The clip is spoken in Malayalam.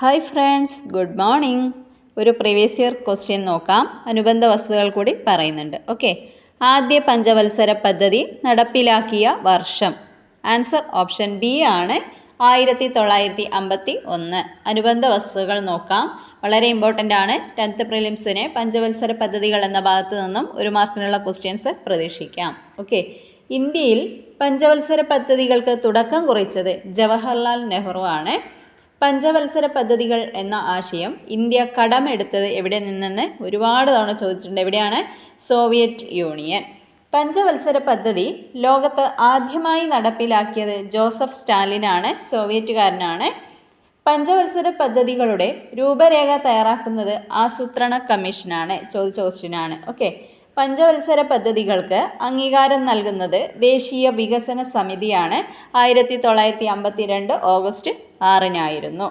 Hi friends, good morning. ഒരു പ്രീവിയസ് ഇയർ ക്വസ്റ്റ്യൻ നോക്കാം. അനുബന്ധ വസ്തുതകൾ കൂടി പറയുന്നുണ്ട്. ഓക്കെ, ആദ്യ പഞ്ചവത്സര പദ്ധതി നടപ്പിലാക്കിയ വർഷം. ആൻസർ ഓപ്ഷൻ ബി ആണ്, 1951. അനുബന്ധ വസ്തുതകൾ നോക്കാം. വളരെ ഇമ്പോർട്ടൻ്റ് ആണ്. 10th പ്രിലിംസിന് പഞ്ചവത്സര പദ്ധതികൾ എന്ന ഭാഗത്ത് നിന്നും ഒരു മാർക്കിനുള്ള ക്വസ്റ്റ്യൻസ് പ്രതീക്ഷിക്കാം. ഓക്കെ, ഇന്ത്യയിൽ പഞ്ചവത്സര പദ്ധതികൾക്ക് തുടക്കം കുറിച്ചത് ജവഹർലാൽ നെഹ്റു ആണ്. പഞ്ചവത്സര പദ്ധതികൾ എന്ന ആശയം ഇന്ത്യ കടമെടുത്തത് എവിടെ നിന്നെന്ന് ഒരുപാട് തവണ ചോദിച്ചിട്ടുണ്ട്. എവിടെയാണ്? Soviet union. പഞ്ചവത്സര പദ്ധതി ലോകത്ത് ആദ്യമായി നടപ്പിലാക്കിയത് ജോസഫ് സ്റ്റാലിനാണ്, സോവിയറ്റുകാരനാണ്. പഞ്ചവത്സര പദ്ധതികളുടെ രൂപരേഖ തയ്യാറാക്കുന്നത് ആസൂത്രണ കമ്മീഷനാണ്. ചോദിച്ച ക്വസ്റ്റ്യനാണ്. ഓക്കെ, പഞ്ചവത്സര പദ്ധതികൾക്ക് അംഗീകാരം നൽകുന്നത് ദേശീയ വികസന സമിതിയാണ്. 1952 ഓഗസ്റ്റ് 6-നായിരുന്നു.